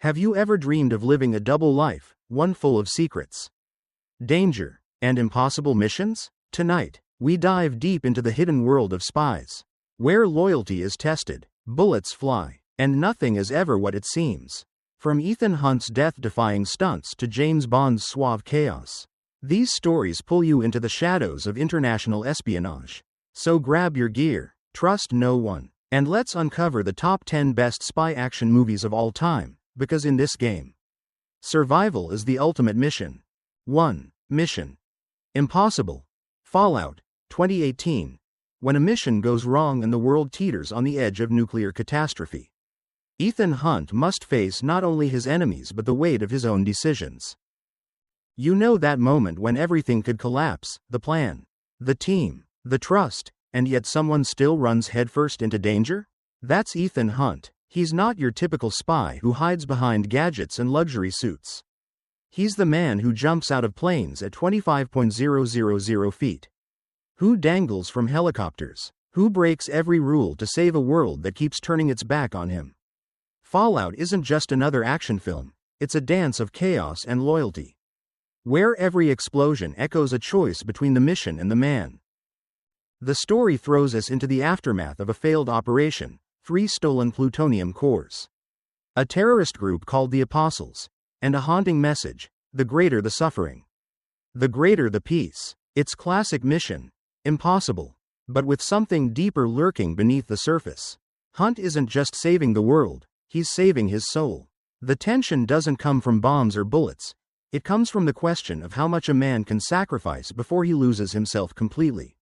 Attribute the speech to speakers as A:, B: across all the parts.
A: Have you ever dreamed of living a double life, one full of secrets, danger, and impossible missions? Tonight, we dive deep into the hidden world of spies, where loyalty is tested, bullets fly, and nothing is ever what it seems. From Ethan Hunt's death-defying stunts to James Bond's suave chaos, these stories pull you into the shadows of international espionage. So grab your gear, trust no one, and let's uncover the top 10 best spy action movies of all time, because in this game, survival is the ultimate mission. 1. Mission Impossible. Fallout, 2018. When a mission goes wrong and the world teeters on the edge of nuclear catastrophe, Ethan Hunt must face not only his enemies but the weight of his own decisions. You know that moment when everything could collapse, the plan, the team, the trust, and yet someone still runs headfirst into danger? That's Ethan Hunt. He's not your typical spy who hides behind gadgets and luxury suits. He's the man who jumps out of planes at 25,000 feet. Who dangles from helicopters. Who breaks every rule to save a world that keeps turning its back on him. Fallout isn't just another action film, it's a dance of chaos and loyalty, where every explosion echoes a choice between the mission and the man. The story throws us into the aftermath of a failed operation, 3 stolen plutonium cores, a terrorist group called the Apostles, and a haunting message: the greater the suffering, the greater the peace. It's classic Mission Impossible, but with something deeper lurking beneath the surface. Hunt isn't just saving the world, he's saving his soul. The tension doesn't come from bombs or bullets, it comes from the question of how much a man can sacrifice before he loses himself completely.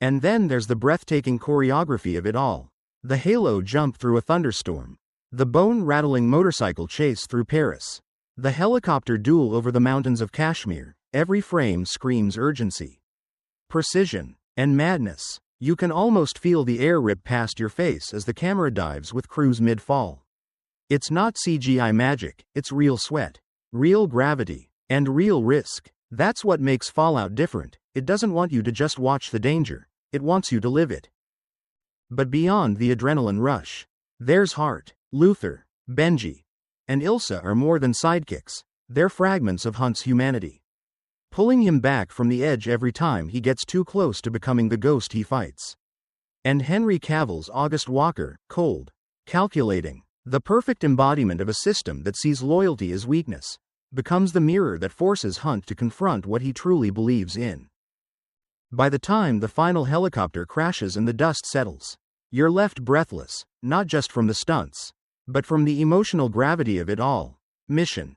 A: And then there's the breathtaking choreography of it all. The halo jump through a thunderstorm, the bone-rattling motorcycle chase through Paris, the helicopter duel over the mountains of Kashmir. Every frame screams urgency, precision, and madness. You can almost feel the air rip past your face as the camera dives with crews mid-fall. It's not CGI magic, it's real sweat, real gravity, and real risk. That's what makes Fallout different. It doesn't want you to just watch the danger, it wants you to live it. But beyond the adrenaline rush, there's heart. Luther, Benji, and Ilsa are more than sidekicks, they're fragments of Hunt's humanity, pulling him back from the edge every time he gets too close to becoming the ghost he fights. And Henry Cavill's August Walker, cold, calculating, the perfect embodiment of a system that sees loyalty as weakness, becomes the mirror that forces Hunt to confront what he truly believes in. By the time the final helicopter crashes and the dust settles, you're left breathless, not just from the stunts, but from the emotional gravity of it all. Mission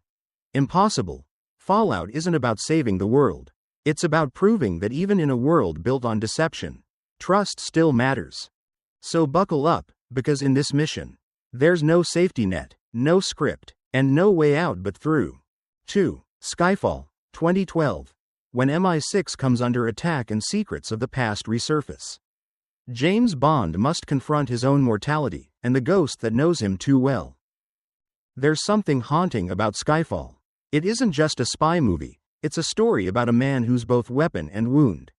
A: Impossible. Fallout isn't about saving the world. It's about proving that even in a world built on deception, trust still matters. So buckle up, because in this mission, there's no safety net, no script, and no way out but through. 2. Skyfall, 2012. When MI6 comes under attack and secrets of the past resurface, James Bond must confront his own mortality and the ghost that knows him too well. There's something haunting about Skyfall. It isn't just a spy movie, it's a story about a man who's both weapon and wound.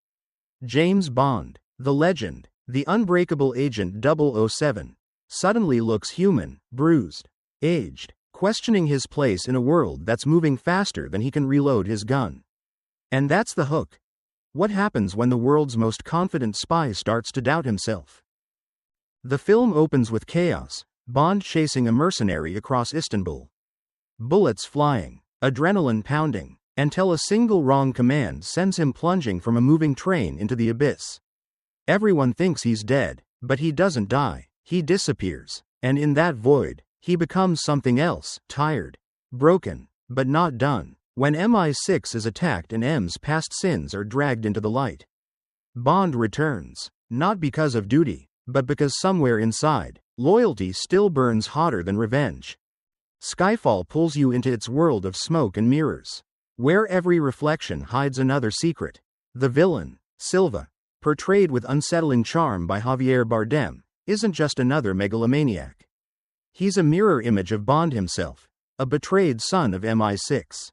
A: James Bond, the legend, the unbreakable agent 007, suddenly looks human, bruised, aged, questioning his place in a world that's moving faster than he can reload his gun. And that's the hook. What happens when the world's most confident spy starts to doubt himself? The film opens with chaos, Bond chasing a mercenary across Istanbul. Bullets flying, adrenaline pounding, until a single wrong command sends him plunging from a moving train into the abyss. Everyone thinks he's dead, but he doesn't die, he disappears, and in that void, he becomes something else, tired, broken, but not done. When MI6 is attacked and M's past sins are dragged into the light, Bond returns, not because of duty, but because somewhere inside, loyalty still burns hotter than revenge. Skyfall pulls you into its world of smoke and mirrors, where every reflection hides another secret. The villain, Silva, portrayed with unsettling charm by Javier Bardem, isn't just another megalomaniac. He's a mirror image of Bond himself, a betrayed son of MI6.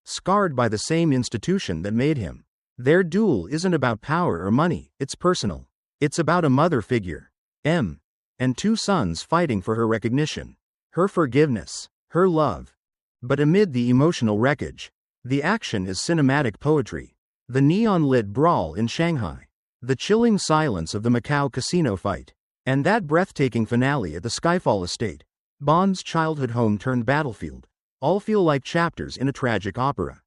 A: Scarred by the same institution that made him. Their duel isn't about power or money, it's personal. It's about a mother figure, M, and 2 sons fighting for her recognition, her forgiveness, her love. But amid the emotional wreckage, the action is cinematic poetry. The neon-lit brawl in Shanghai, the chilling silence of the Macau casino fight, and that breathtaking finale at the Skyfall estate, Bond's childhood home turned battlefield, all feel like chapters in a tragic opera.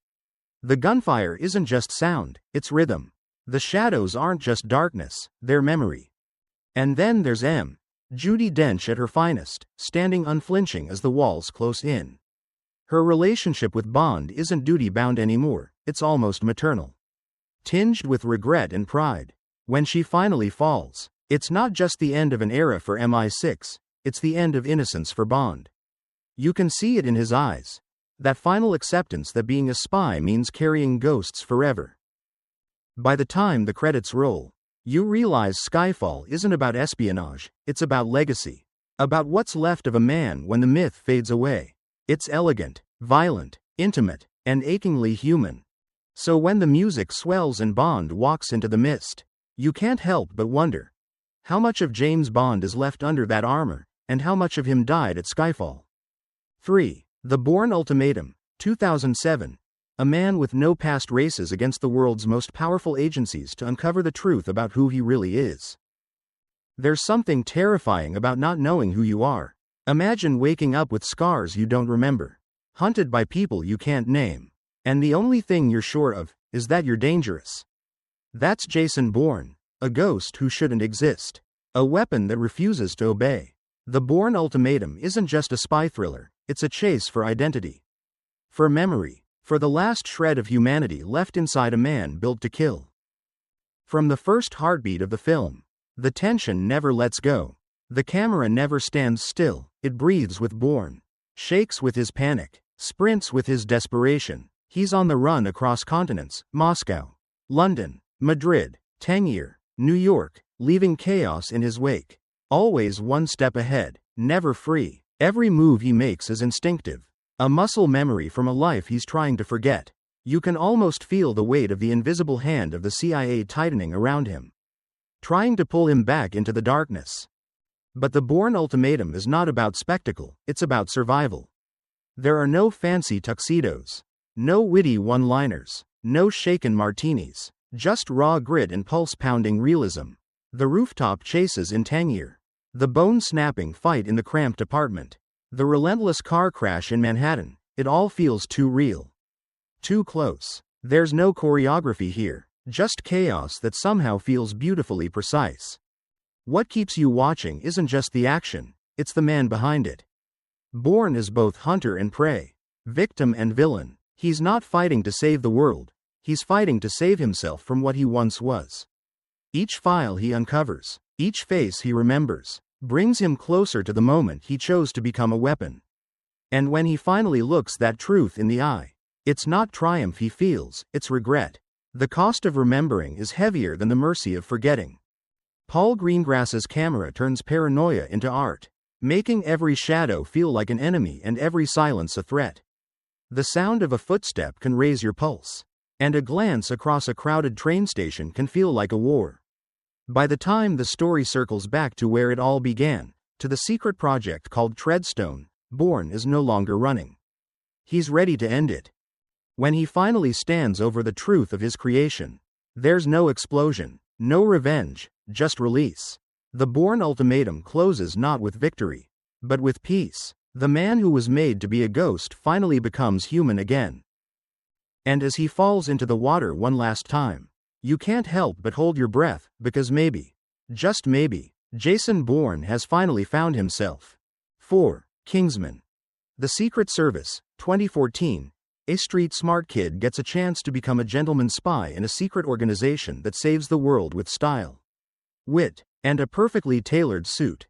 A: The gunfire isn't just sound, it's rhythm. The shadows aren't just darkness, they're memory. And then there's Judi Dench at her finest, standing unflinching as the walls close in. Her relationship with Bond isn't duty-bound anymore, it's almost maternal. Tinged with regret and pride. When she finally falls, it's not just the end of an era for MI6, it's the end of innocence for Bond. You can see it in his eyes. That final acceptance that being a spy means carrying ghosts forever. By the time the credits roll, you realize Skyfall isn't about espionage, it's about legacy. About what's left of a man when the myth fades away. It's elegant, violent, intimate, and achingly human. So when the music swells and Bond walks into the mist, you can't help but wonder, how much of James Bond is left under that armor, and how much of him died at Skyfall? 3. The Bourne Ultimatum, 2007. A man with no past races against the world's most powerful agencies to uncover the truth about who he really is. There's something terrifying about not knowing who you are. Imagine waking up with scars you don't remember, hunted by people you can't name, and the only thing you're sure of is that you're dangerous. That's Jason Bourne, a ghost who shouldn't exist, a weapon that refuses to obey. The Bourne Ultimatum isn't just a spy thriller, it's a chase for identity, for memory, for the last shred of humanity left inside a man built to kill. From the first heartbeat of the film, the tension never lets go. The camera never stands still, it breathes with Bourne, shakes with his panic, sprints with his desperation. He's on the run across continents, Moscow, London, Madrid, Tangier, New York, leaving chaos in his wake. Always one step ahead, never free. Every move he makes is instinctive, a muscle memory from a life he's trying to forget. You can almost feel the weight of the invisible hand of the CIA tightening around him, trying to pull him back into the darkness. But the Bourne Ultimatum is not about spectacle, it's about survival. There are no fancy tuxedos, no witty one-liners, no shaken martinis, just raw grit and pulse-pounding realism. The rooftop chases in Tangier, the bone-snapping fight in the cramped apartment, the relentless car crash in Manhattan, it all feels too real. Too close. There's no choreography here, just chaos that somehow feels beautifully precise. What keeps you watching isn't just the action, it's the man behind it. Bourne is both hunter and prey, victim and villain. He's not fighting to save the world, he's fighting to save himself from what he once was. Each file he uncovers, each face he remembers, brings him closer to the moment he chose to become a weapon. And when he finally looks that truth in the eye, it's not triumph he feels, it's regret. The cost of remembering is heavier than the mercy of forgetting. Paul Greengrass's camera turns paranoia into art, making every shadow feel like an enemy and every silence a threat. The sound of a footstep can raise your pulse, and a glance across a crowded train station can feel like a war. By the time the story circles back to where it all began, to the secret project called Treadstone, Bourne is no longer running. He's ready to end it. When he finally stands over the truth of his creation, there's no explosion, no revenge, just release. The Bourne Ultimatum closes not with victory, but with peace. The man who was made to be a ghost finally becomes human again. And as he falls into the water one last time, you can't help but hold your breath, because maybe, just maybe, Jason Bourne has finally found himself. 4. Kingsman. The Secret Service, 2014. A street smart kid gets a chance to become a gentleman spy in a secret organization that saves the world with style, wit, and a perfectly tailored suit.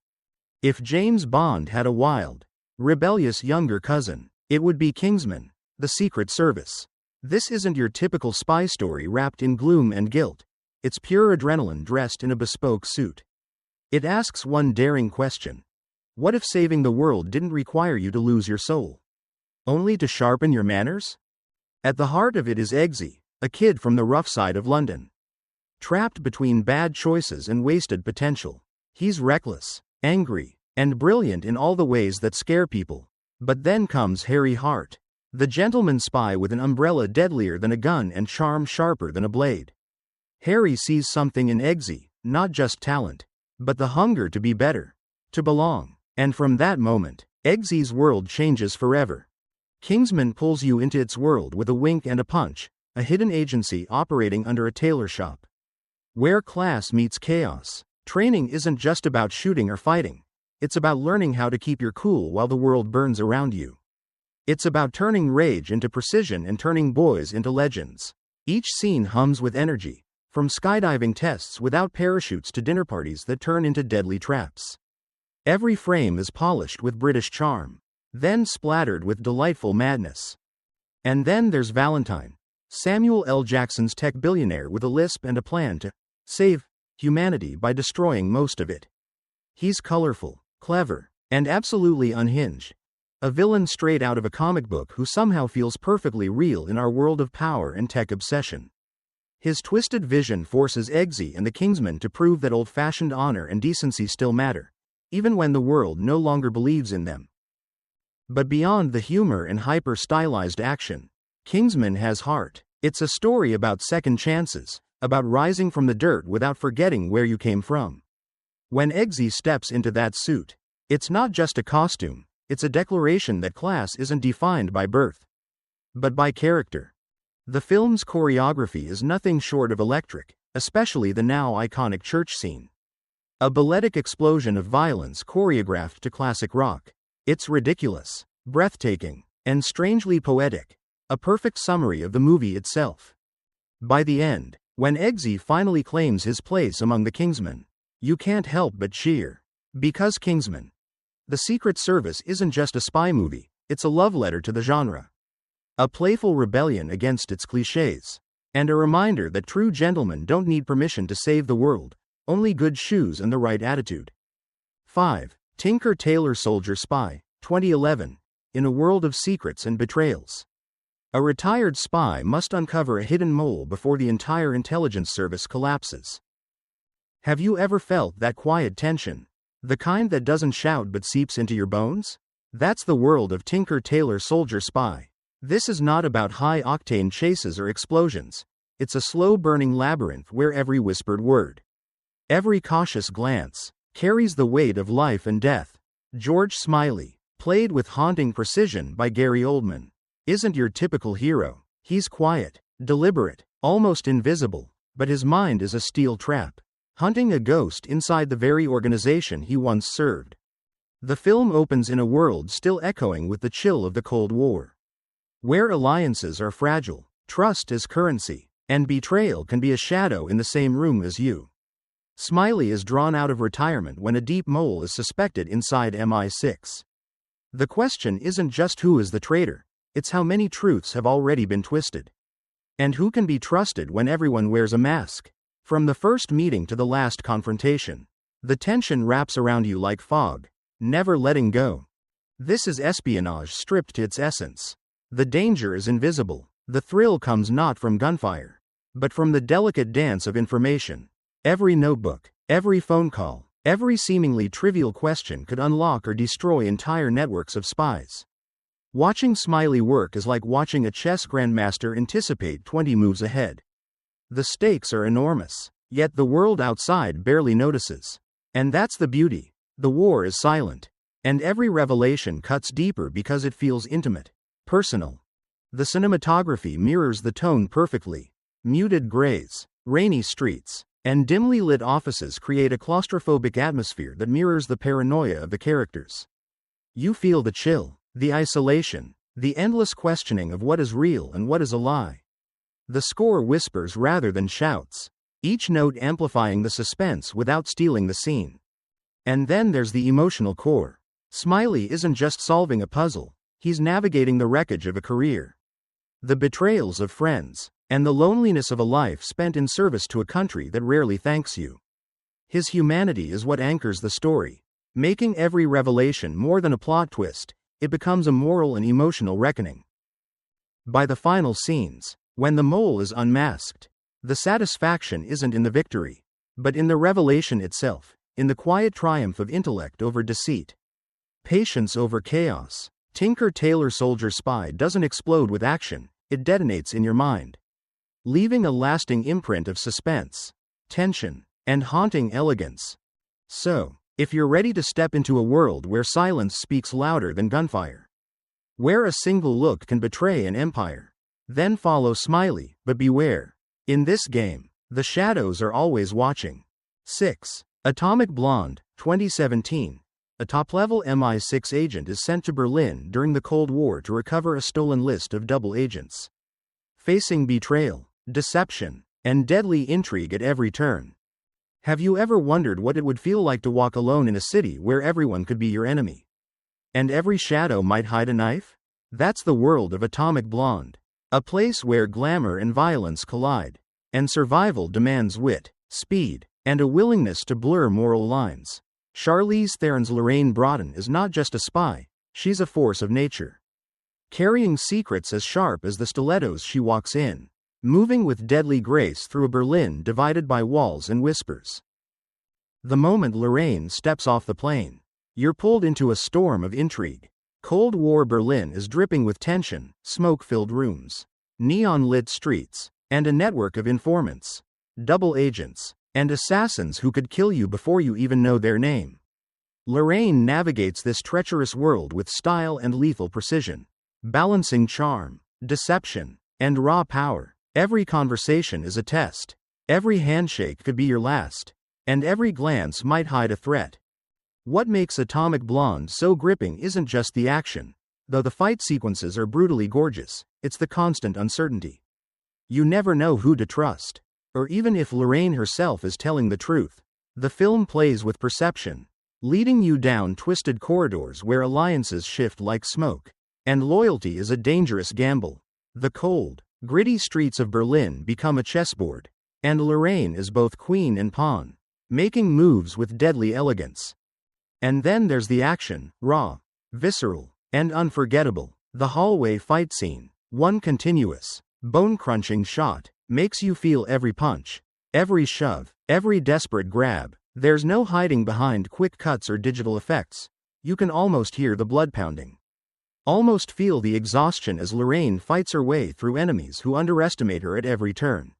A: If James Bond had a wild, rebellious younger cousin, it would be Kingsman, the Secret Service. This isn't your typical spy story wrapped in gloom and guilt. It's pure adrenaline dressed in a bespoke suit. It asks one daring question. What if saving the world didn't require you to lose your soul, only to sharpen your manners? At the heart of it is Eggsy, a kid from the rough side of London, trapped between bad choices and wasted potential. He's reckless, angry, and brilliant in all the ways that scare people, But then comes Harry Hart, the gentleman spy with an umbrella deadlier than a gun and charm sharper than a blade. Harry sees something in Eggsy, not just talent, but the hunger to be better, to belong. And from that moment, Eggsy's world changes forever. Kingsman pulls you into its world with a wink and a punch, a hidden agency operating under a tailor shop. Where class meets chaos. Training isn't just about shooting or fighting. It's about learning how to keep your cool while the world burns around you. It's about turning rage into precision and turning boys into legends. Each scene hums with energy, from skydiving tests without parachutes to dinner parties that turn into deadly traps. Every frame is polished with British charm, then splattered with delightful madness. And then there's Valentine, Samuel L. Jackson's tech billionaire with a lisp and a plan to save humanity by destroying most of it. He's colorful, clever, and absolutely unhinged. A villain straight out of a comic book who somehow feels perfectly real in our world of power and tech obsession. His twisted vision forces Eggsy and the Kingsmen to prove that old-fashioned honor and decency still matter, even when the world no longer believes in them. But beyond the humor and hyper-stylized action, Kingsman has heart. It's a story about second chances, about rising from the dirt without forgetting where you came from. When Eggsy steps into that suit, it's not just a costume. It's a declaration that class isn't defined by birth, but by character. The film's choreography is nothing short of electric, especially the now iconic church scene. A balletic explosion of violence choreographed to classic rock. It's ridiculous, breathtaking, and strangely poetic, a perfect summary of the movie itself. By the end, when Eggsy finally claims his place among the Kingsmen, you can't help but cheer. Because Kingsman, the Secret Service isn't just a spy movie, it's a love letter to the genre. A playful rebellion against its cliches. And a reminder that true gentlemen don't need permission to save the world, only good shoes and the right attitude. 5. Tinker Tailor Soldier Spy, 2011. In a world of secrets and betrayals. A retired spy must uncover a hidden mole before the entire intelligence service collapses. Have you ever felt that quiet tension? The kind that doesn't shout but seeps into your bones? That's the world of Tinker Tailor Soldier Spy. This is not about high-octane chases or explosions. It's a slow-burning labyrinth where every whispered word, every cautious glance, carries the weight of life and death. George Smiley, played with haunting precision by Gary Oldman, isn't your typical hero. He's quiet, deliberate, almost invisible, but his mind is a steel trap, hunting a ghost inside the very organization he once served. The film opens in a world still echoing with the chill of the Cold War, where alliances are fragile, trust is currency, and betrayal can be a shadow in the same room as you. Smiley is drawn out of retirement when a deep mole is suspected inside MI6. The question isn't just who is the traitor, it's how many truths have already been twisted. And who can be trusted when everyone wears a mask? From the first meeting to the last confrontation, the tension wraps around you like fog, never letting go. This is espionage stripped to its essence. The danger is invisible. The thrill comes not from gunfire, but from the delicate dance of information. Every notebook, every phone call, every seemingly trivial question could unlock or destroy entire networks of spies. Watching Smiley work is like watching a chess grandmaster anticipate 20 moves ahead. The stakes are enormous, yet the world outside barely notices. And that's the beauty. The war is silent, and every revelation cuts deeper because it feels intimate, personal. The cinematography mirrors the tone perfectly. Muted grays, rainy streets, and dimly lit offices create a claustrophobic atmosphere that mirrors the paranoia of the characters. You feel the chill, the isolation, the endless questioning of what is real and what is a lie. The score whispers rather than shouts, each note amplifying the suspense without stealing the scene. And then there's the emotional core. Smiley isn't just solving a puzzle, he's navigating the wreckage of a career, the betrayals of friends, and the loneliness of a life spent in service to a country that rarely thanks you. His humanity is what anchors the story, making every revelation more than a plot twist. It becomes a moral and emotional reckoning. By the final scenes, when the mole is unmasked, the satisfaction isn't in the victory, but in the revelation itself, in the quiet triumph of intellect over deceit, patience over chaos, Tinker Tailor Soldier Spy doesn't explode with action, it detonates in your mind, leaving a lasting imprint of suspense, tension, and haunting elegance. So, if you're ready to step into a world where silence speaks louder than gunfire, where a single look can betray an empire, then follow Smiley, but beware. In this game, the shadows are always watching. 6. Atomic Blonde, 2017. A top-level MI6 agent is sent to Berlin during the Cold War to recover a stolen list of double agents, facing betrayal, deception, and deadly intrigue at every turn. Have you ever wondered what it would feel like to walk alone in a city where everyone could be your enemy, and every shadow might hide a knife? That's the world of Atomic Blonde. A place where glamour and violence collide, and survival demands wit, speed, and a willingness to blur moral lines. Charlize Theron's Lorraine Broughton is not just a spy, she's a force of nature, carrying secrets as sharp as the stilettos she walks in, moving with deadly grace through a Berlin divided by walls and whispers. The moment Lorraine steps off the plane, you're pulled into a storm of intrigue. Cold War Berlin is dripping with tension, smoke-filled rooms, neon-lit streets, and a network of informants, double agents, and assassins who could kill you before you even know their name. Lorraine navigates this treacherous world with style and lethal precision, balancing charm, deception, and raw power. Every conversation is a test, every handshake could be your last, and every glance might hide a threat. What makes Atomic Blonde so gripping isn't just the action, though the fight sequences are brutally gorgeous, it's the constant uncertainty. You never know who to trust, or even if Lorraine herself is telling the truth. The film plays with perception, leading you down twisted corridors where alliances shift like smoke, and loyalty is a dangerous gamble. The cold, gritty streets of Berlin become a chessboard, and Lorraine is both queen and pawn, making moves with deadly elegance. And then there's the action, raw, visceral, and unforgettable. The hallway fight scene, one continuous, bone-crunching shot, makes you feel every punch, every shove, every desperate grab. There's no hiding behind quick cuts or digital effects. You can almost hear the blood pounding, almost feel the exhaustion as Lorraine fights her way through enemies who underestimate her at every turn.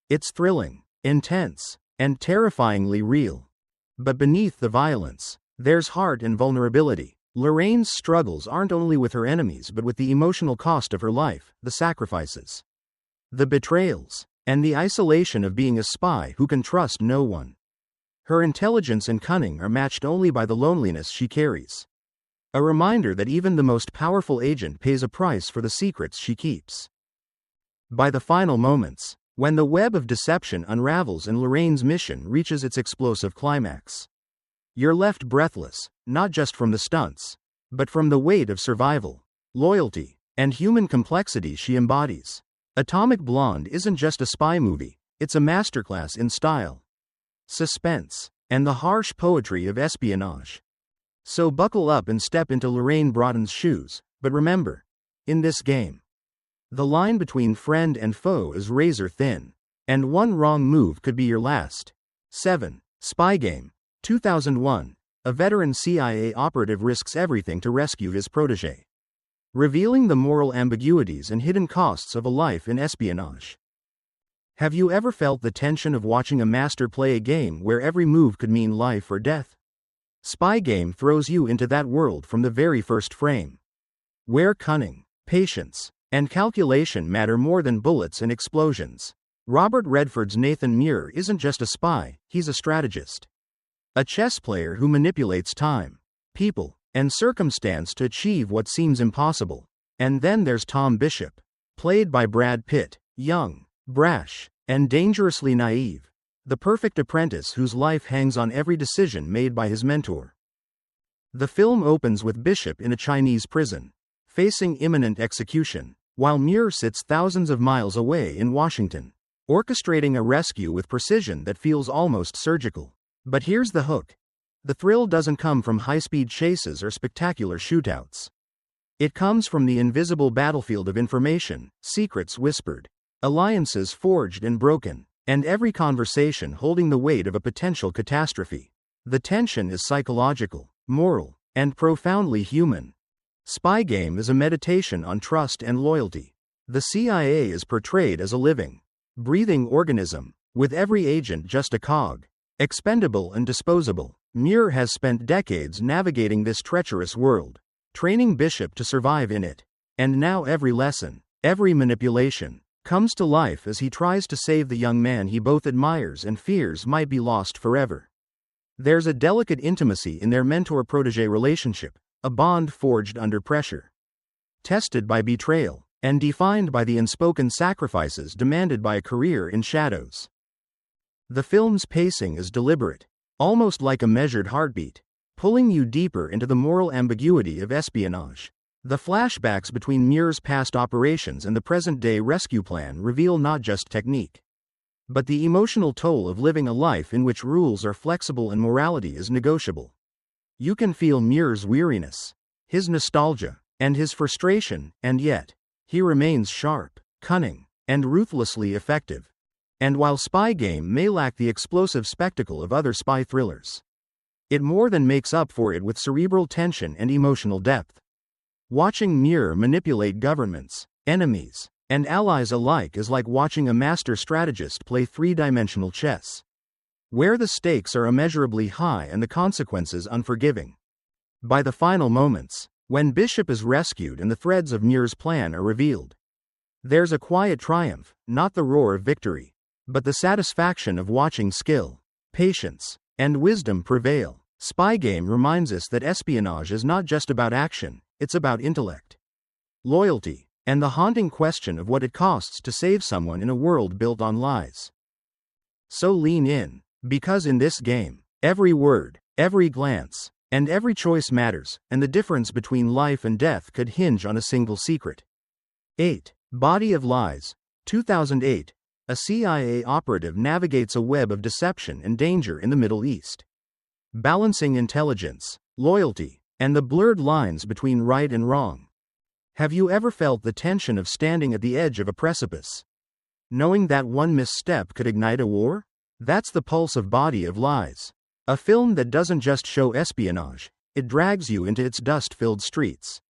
A: It's thrilling, intense, and terrifyingly real. But beneath the violence, there's heart and vulnerability. Lorraine's struggles aren't only with her enemies but with the emotional cost of her life, the sacrifices, the betrayals, and the isolation of being a spy who can trust no one. Her intelligence and cunning are matched only by the loneliness she carries. A reminder that even the most powerful agent pays a price for the secrets she keeps. By the final moments, when the web of deception unravels and Lorraine's mission reaches its explosive climax, you're left breathless, not just from the stunts, but from the weight of survival, loyalty, and human complexity she embodies. Atomic Blonde isn't just a spy movie, it's a masterclass in style, suspense, and the harsh poetry of espionage. So buckle up and step into Lorraine Broughton's shoes, but remember, in this game, the line between friend and foe is razor thin, and one wrong move could be your last. 7. Spy Game, 2001. A veteran CIA operative risks everything to rescue his protégé, revealing the moral ambiguities and hidden costs of a life in espionage. Have you ever felt the tension of watching a master play a game where every move could mean life or death? Spy Game throws you into that world from the very first frame, where cunning, patience, and calculation matter more than bullets and explosions. Robert Redford's Nathan Muir isn't just a spy, he's a strategist. A chess player who manipulates time, people, and circumstance to achieve what seems impossible. And then there's Tom Bishop, played by Brad Pitt, young, brash, and dangerously naive, the perfect apprentice whose life hangs on every decision made by his mentor. The film opens with Bishop in a Chinese prison, facing imminent execution, while Muir sits thousands of miles away in Washington, orchestrating a rescue with precision that feels almost surgical. But here's the hook. The thrill doesn't come from high-speed chases or spectacular shootouts. It comes from the invisible battlefield of information, secrets whispered, alliances forged and broken, and every conversation holding the weight of a potential catastrophe. The tension is psychological, moral, and profoundly human. Spy Game is a meditation on trust and loyalty. The CIA is portrayed as a living, breathing organism, with every agent just a cog, expendable and disposable. Muir has spent decades navigating this treacherous world, training Bishop to survive in it. And now every lesson, every manipulation, comes to life as he tries to save the young man he both admires and fears might be lost forever. There's a delicate intimacy in their mentor-protege relationship, a bond forged under pressure, tested by betrayal, and defined by the unspoken sacrifices demanded by a career in shadows. The film's pacing is deliberate, almost like a measured heartbeat, pulling you deeper into the moral ambiguity of espionage. The flashbacks between Muir's past operations and the present-day rescue plan reveal not just technique, but the emotional toll of living a life in which rules are flexible and morality is negotiable. You can feel Muir's weariness, his nostalgia, and his frustration, and yet, he remains sharp, cunning, and ruthlessly effective. And while Spy Game may lack the explosive spectacle of other spy thrillers, it more than makes up for it with cerebral tension and emotional depth. Watching Muir manipulate governments, enemies, and allies alike is like watching a master strategist play three-dimensional chess, where the stakes are immeasurably high and the consequences unforgiving. By the final moments, when Bishop is rescued and the threads of Muir's plan are revealed, there's a quiet triumph, not the roar of victory, but the satisfaction of watching skill, patience, and wisdom prevail. Spy Game reminds us that espionage is not just about action, it's about intellect, loyalty, and the haunting question of what it costs to save someone in a world built on lies. So lean in, because in this game, every word, every glance, and every choice matters, and the difference between life and death could hinge on a single secret. 8. Body of Lies, 2008. A CIA operative navigates a web of deception and danger in the Middle East, balancing intelligence, loyalty, and the blurred lines between right and wrong. Have you ever felt the tension of standing at the edge of a precipice, knowing that one misstep could ignite a war? That's the pulse of Body of Lies, a film that doesn't just show espionage, it drags you into its dust-filled streets,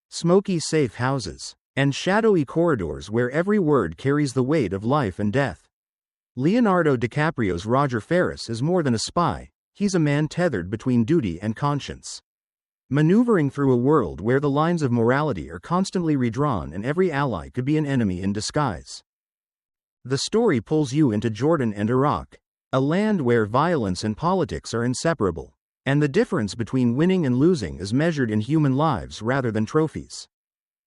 A: smoky safe houses, and shadowy corridors where every word carries the weight of life and death. Leonardo DiCaprio's Roger Ferris is more than a spy, he's a man tethered between duty and conscience, maneuvering through a world where the lines of morality are constantly redrawn and every ally could be an enemy in disguise. The story pulls you into Jordan and Iraq, a land where violence and politics are inseparable, and the difference between winning and losing is measured in human lives rather than trophies.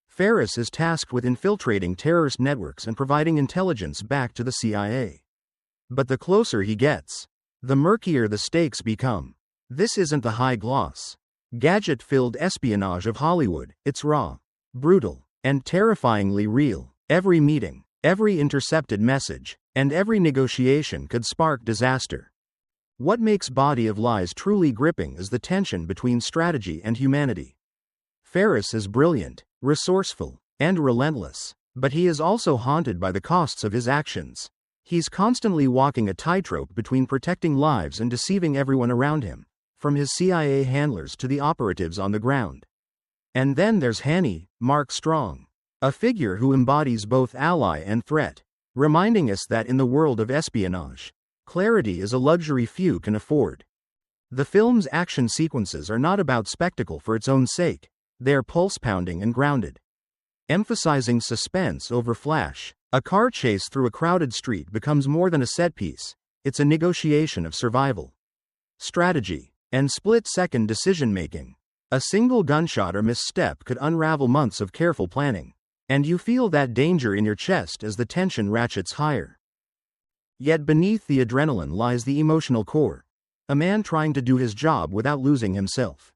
A: Ferris is tasked with infiltrating terrorist networks and providing intelligence back to the CIA. But the closer he gets, the murkier the stakes become. This isn't the high-gloss, gadget-filled espionage of Hollywood, it's raw, brutal, and terrifyingly real. Every meeting, every intercepted message, and every negotiation could spark disaster. What makes Body of Lies truly gripping is the tension between strategy and humanity. Ferris is brilliant, resourceful, and relentless, but he is also haunted by the costs of his actions. He's constantly walking a tightrope between protecting lives and deceiving everyone around him, from his CIA handlers to the operatives on the ground. And then there's Hanny, Mark Strong, a figure who embodies both ally and threat, reminding us that in the world of espionage, clarity is a luxury few can afford. The film's action sequences are not about spectacle for its own sake, they're pulse-pounding and grounded, emphasizing suspense over flash. A car chase through a crowded street becomes more than a set piece, it's a negotiation of survival, strategy, and split-second decision-making. A single gunshot or misstep could unravel months of careful planning, and you feel that danger in your chest as the tension ratchets higher. Yet beneath the adrenaline lies the emotional core, a man trying to do his job without losing himself.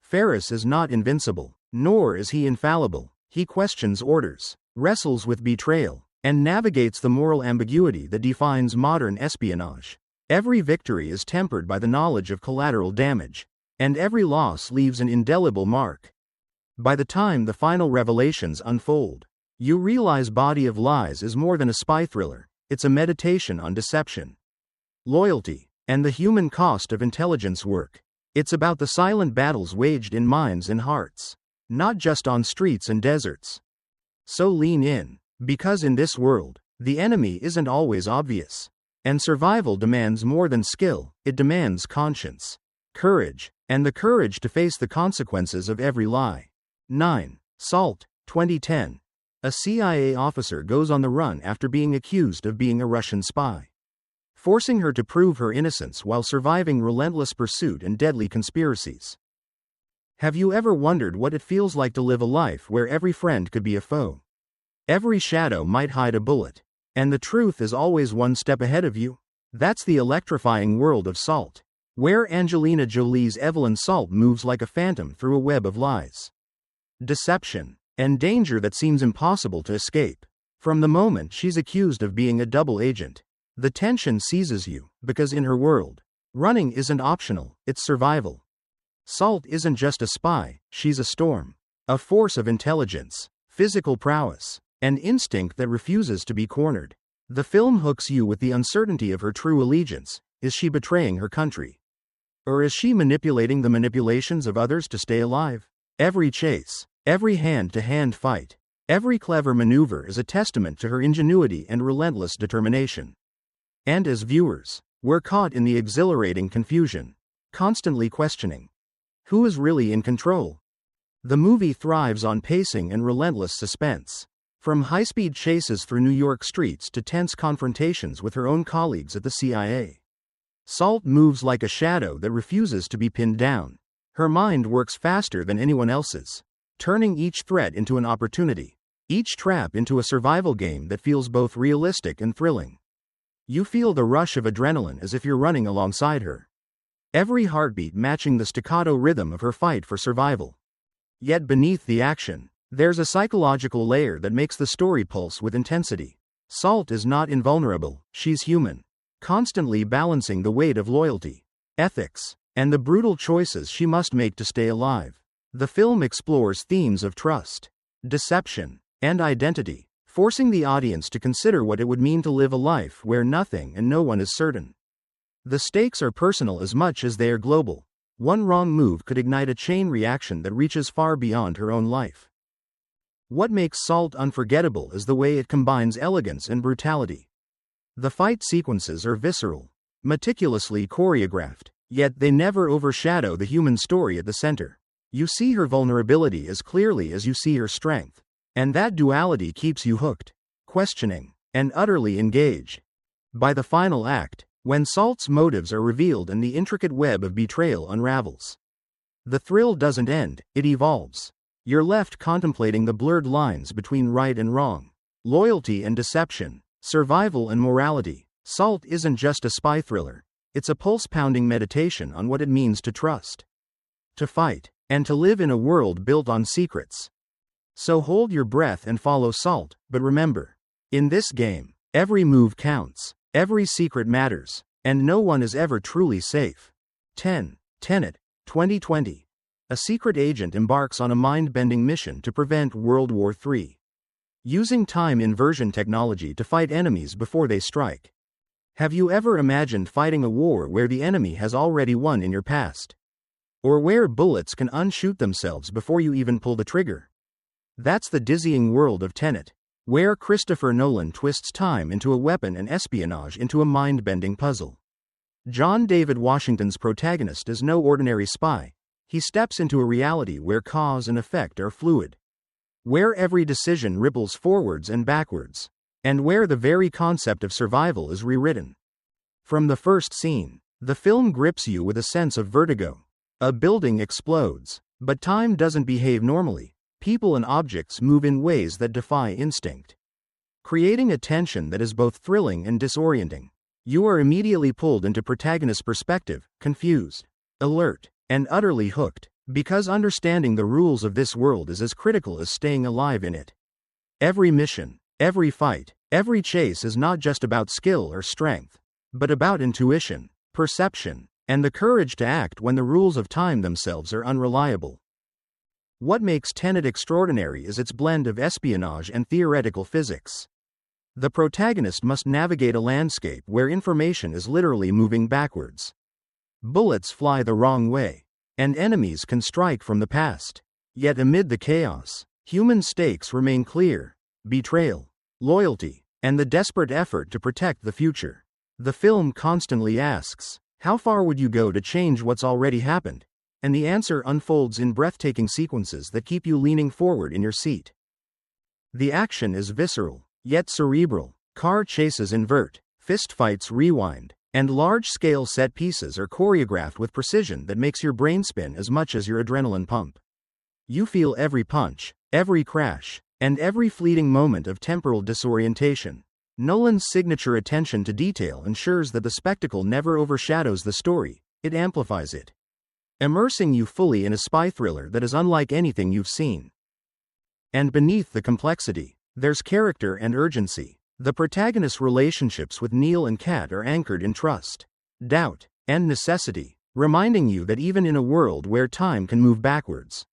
A: Ferris is not invincible, nor is he infallible. He questions orders, wrestles with betrayal, and navigates the moral ambiguity that defines modern espionage. Every victory is tempered by the knowledge of collateral damage, and every loss leaves an indelible mark. By the time the final revelations unfold, you realize Body of Lies is more than a spy thriller, it's a meditation on deception, loyalty, and the human cost of intelligence work. It's about the silent battles waged in minds and hearts, not just on streets and deserts. So lean in, because in this world, the enemy isn't always obvious. And survival demands more than skill, it demands conscience, courage, and the courage to face the consequences of every lie. 9. Salt, 2010. A CIA officer goes on the run after being accused of being a Russian spy, forcing her to prove her innocence while surviving relentless pursuit and deadly conspiracies. Have you ever wondered what it feels like to live a life where every friend could be a foe? Every shadow might hide a bullet, and the truth is always one step ahead of you? That's the electrifying world of Salt, where Angelina Jolie's Evelyn Salt moves like a phantom through a web of lies, deception, and danger that seems impossible to escape. From the moment she's accused of being a double agent, the tension seizes you, because in her world, running isn't optional, it's survival. Salt isn't just a spy, she's a storm, a force of intelligence, physical prowess, and instinct that refuses to be cornered. The film hooks you with the uncertainty of her true allegiance. Is she betraying her country? Or is she manipulating the manipulations of others to stay alive? Every chase, every hand-to-hand fight, every clever maneuver is a testament to her ingenuity and relentless determination. And as viewers, we're caught in the exhilarating confusion, constantly questioning, who is really in control? The movie thrives on pacing and relentless suspense. From high-speed chases through New York streets to tense confrontations with her own colleagues at the CIA, Salt moves like a shadow that refuses to be pinned down. Her mind works faster than anyone else's, turning each threat into an opportunity, each trap into a survival game that feels both realistic and thrilling. You feel the rush of adrenaline as if you're running alongside her, every heartbeat matching the staccato rhythm of her fight for survival. Yet beneath the action, there's a psychological layer that makes the story pulse with intensity. Salt is not invulnerable, she's human, constantly balancing the weight of loyalty, ethics, and the brutal choices she must make to stay alive. The film explores themes of trust, deception, and identity, forcing the audience to consider what it would mean to live a life where nothing and no one is certain. The stakes are personal as much as they are global. One wrong move could ignite a chain reaction that reaches far beyond her own life. What makes Salt unforgettable is the way it combines elegance and brutality. The fight sequences are visceral, meticulously choreographed, yet they never overshadow the human story at the center. You see her vulnerability as clearly as you see her strength, and that duality keeps you hooked, questioning, and utterly engaged. By the final act, when Salt's motives are revealed and the intricate web of betrayal unravels, the thrill doesn't end, it evolves. You're left contemplating the blurred lines between right and wrong, loyalty and deception, survival and morality. Salt isn't just a spy thriller, it's a pulse-pounding meditation on what it means to trust, to fight, and to live in a world built on secrets. So hold your breath and follow Salt, but remember, in this game, every move counts, every secret matters, and no one is ever truly safe. 10. Tenet, 2020. A secret agent embarks on a mind-bending mission to prevent World War III, using time inversion technology to fight enemies before they strike. Have you ever imagined fighting a war where the enemy has already won in your past? Or where bullets can unshoot themselves before you even pull the trigger? That's the dizzying world of Tenet, where Christopher Nolan twists time into a weapon and espionage into a mind-bending puzzle. John David Washington's protagonist is no ordinary spy. He steps into a reality where cause and effect are fluid, where every decision ripples forwards and backwards, and where the very concept of survival is rewritten. From the first scene, the film grips you with a sense of vertigo. A building explodes, but time doesn't behave normally. People and objects move in ways that defy instinct, creating a tension that is both thrilling and disorienting. You are immediately pulled into protagonist's perspective, confused, alert, and utterly hooked, because understanding the rules of this world is as critical as staying alive in it. Every mission, every fight, every chase is not just about skill or strength, but about intuition, perception, and the courage to act when the rules of time themselves are unreliable. What makes Tenet extraordinary is its blend of espionage and theoretical physics. The protagonist must navigate a landscape where information is literally moving backwards. Bullets fly the wrong way, and enemies can strike from the past. Yet amid the chaos, human stakes remain clear: betrayal, loyalty, and the desperate effort to protect the future. The film constantly asks, how far would you go to change what's already happened? And the answer unfolds in breathtaking sequences that keep you leaning forward in your seat. The action is visceral, yet cerebral. Car chases invert, fistfights rewind, and large-scale set pieces are choreographed with precision that makes your brain spin as much as your adrenaline pump. You feel every punch, every crash, and every fleeting moment of temporal disorientation. Nolan's signature attention to detail ensures that the spectacle never overshadows the story, it amplifies it, immersing you fully in a spy thriller that is unlike anything you've seen. And beneath the complexity, there's character and urgency. The protagonist's relationships with Neil and Kat are anchored in trust, doubt, and necessity, reminding you that even in a world where time can move backwards,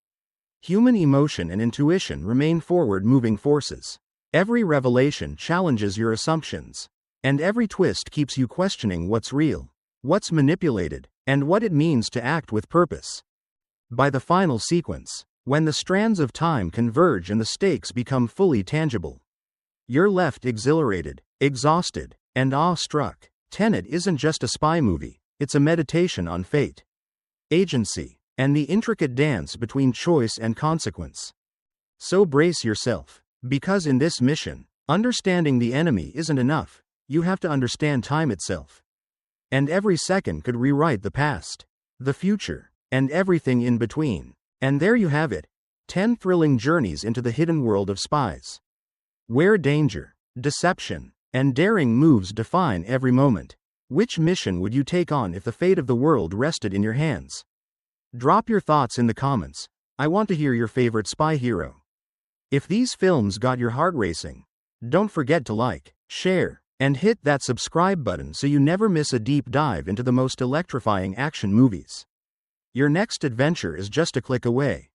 A: human emotion and intuition remain forward-moving forces. Every revelation challenges your assumptions, and every twist keeps you questioning what's real, what's manipulated, and what it means to act with purpose. By the final sequence, when the strands of time converge and the stakes become fully tangible, you're left exhilarated, exhausted, and awe-struck. Tenet isn't just a spy movie, it's a meditation on fate, agency, and the intricate dance between choice and consequence. So brace yourself, because in this mission, understanding the enemy isn't enough, you have to understand time itself. And every second could rewrite the past, the future, and everything in between. And there you have it, 10 thrilling journeys into the hidden world of spies, where danger, deception, and daring moves define every moment. Which mission would you take on if the fate of the world rested in your hands? Drop your thoughts in the comments. I want to hear your favorite spy hero. If these films got your heart racing, don't forget to like, share, and hit that subscribe button so you never miss a deep dive into the most electrifying action movies. Your next adventure is just a click away.